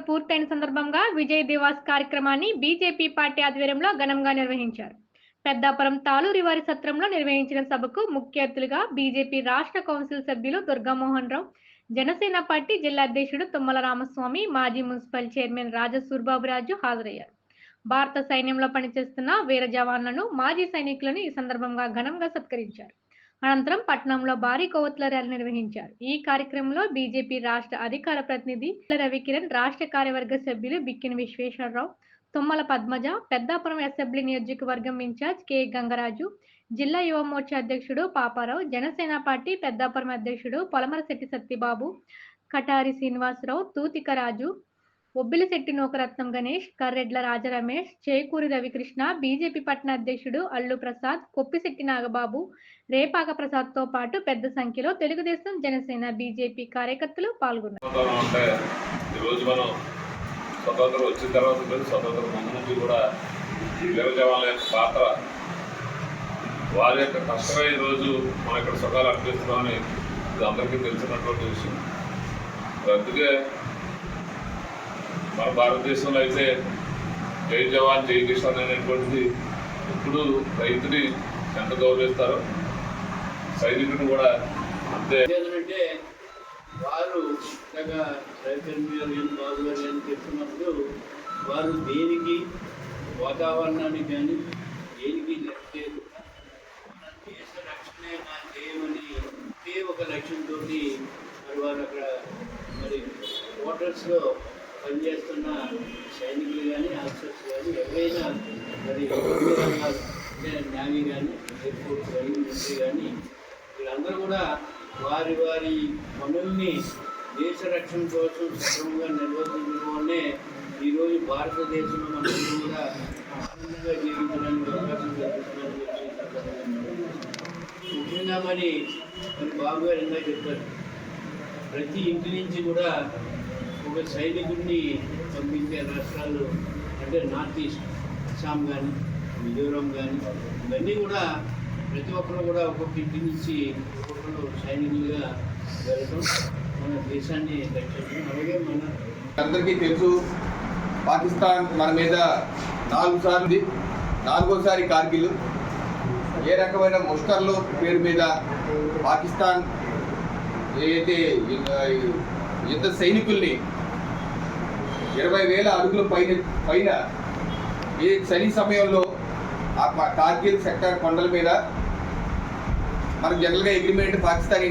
సంవత్సరాలు పూర్తయిన సందర్భంగా విజయ్ దివాస్ కార్యక్రమాన్ని బీజేపీ పార్టీ ఆధ్వర్యంలో ఘనంగా నిర్వహించారు. పెద్దాపురం తాలూరి వారి సత్రంలో నిర్వహించిన సభకు ముఖ్య అతిథులుగా బీజేపీ రాష్ట్ర కౌన్సిల్ సభ్యులు దుర్గామోహన్ రావు, జనసేన పార్టీ జిల్లా అధ్యక్షుడు తుమ్మల రామస్వామి, మాజీ మున్సిపల్ చైర్మన్ రాజసూర్బాబురాజు హాజరయ్యారు. భారత సైన్యంలో పనిచేస్తున్న వీర జవాన్లను, మాజీ సైనికులను ఈ సందర్భంగా ఘనంగా సత్కరించారు. అనంతరం పట్టణంలో భారీ కొవ్వొత్తుల ర్యాలీ నిర్వహించారు. ఈ కార్యక్రమంలో బీజేపీ రాష్ట్ర అధికార ప్రతినిధి రవికిరణ్, రాష్ట్ర కార్యవర్గ సభ్యులు బిక్కిన విశ్వేశ్వరరావు, తుమ్మల పద్మజ, పెద్దాపురం అసెంబ్లీ నియోజకవర్గం ఇన్ఛార్జ్ కె గంగరాజు, జిల్లా యువ మోర్చా అధ్యక్షుడు పాపారావు, జనసేన పార్టీ పెద్దాపురం అధ్యక్షుడు పొలమరశెట్టి సత్యబాబు, కటారి శ్రీనివాసరావు, తూతికరాజు, ఒబ్బిలిశెట్టి నూకరత్నం గణేష్, కర్రెడ్ల రాజరమేష్, చేకూరి రవికృష్ణ, బీజేపీ పట్టణ అధ్యక్షుడు అల్లు ప్రసాద్, కొప్పిశెట్టి నాగబాబు, రేపాక ప్రసాద్తో పాటు పెద్ద సంఖ్యలో తెలుగుదేశం, జనసేన, బీజేపీ కార్యకర్తలు పాల్గొన్నారు. స్వతంత్రం వచ్చిన తర్వాత స్వతంత్రం ముందు నుంచి కూడా వీర జవాన్ల యొక్క పాత్ర, వారి యొక్క కష్టమే ఈరోజు మనం ఇక్కడ సుఖాలు అనిపిస్తున్నామని ఇది అందరికీ తెలిసినటువంటి విషయం. అందుకే మన భారతదేశంలో అయితే జై జవాన్ జై కిసాన్ అనేటువంటిది ఇప్పుడు రైతుని ఎంత గౌరవిస్తారో సైనికుని కూడా అంతే. ఏంటంటే వారు రైతు బాబు గారు అని చెప్తున్నప్పుడు వారు దేనికి వాతావరణానికి కానీ దేనికి లేదు, దేశ రక్షణే నా చేయమని ఒకే ఒక లక్ష్యంతో మరి వారు అక్కడ మరి క్వార్టర్స్లో పనిచేస్తున్న సైనికులు కానీ, ఆఫీసర్స్ కానీ, ఎవరైనా మరి నేవీ కానీ, ఎయిర్ ఫోర్స్ కానీ, మిలిటరీ కానీ వీళ్ళందరూ కూడా వారి వారి పనుల్ని దేశ రక్షణ కోసం సక్రమంగా నిర్వర్తించడం వల్లే ఈరోజు భారతదేశంలో మనందరూ కూడా ఆనందంగా జీవించడానికి అవకాశం కల్పిస్తున్నారని ముఖ్యంగా మరి బాబు గారు ఇందా చెప్తారు, ప్రతి ఇంటి నుంచి కూడా ఒక సైనికుడిని పంపించే రాష్ట్రాలు అంటే నార్త్ ఈస్ట్, అస్సాం కానీ, మిజోరాం కానీ, ఇవన్నీ కూడా ప్రతి ఒక్కరు కూడా ఒక్కొక్క ఇంటి నుంచి ఒక్కొక్కరు సైనికులుగా వెళ్ళడం మన దేశాన్ని రక్షించడం. అలాగే మన అందరికీ తెలుసు, పాకిస్తాన్ మన మీద 4 సార్లు, 4వసారి కార్గిల్. ఏ రకమైన ముష్కర్లు పేరు మీద పాకిస్తాన్ ఏదైతే యుద్ధ సైనికుల్ని 20,000 అడుగుల పైన ఏ చలి సమయంలో ఆ కార్గిల్ సెక్టార్ కొండల మీద మనకు జనరల్గా అగ్రిమెంట్ పాకిస్తాన్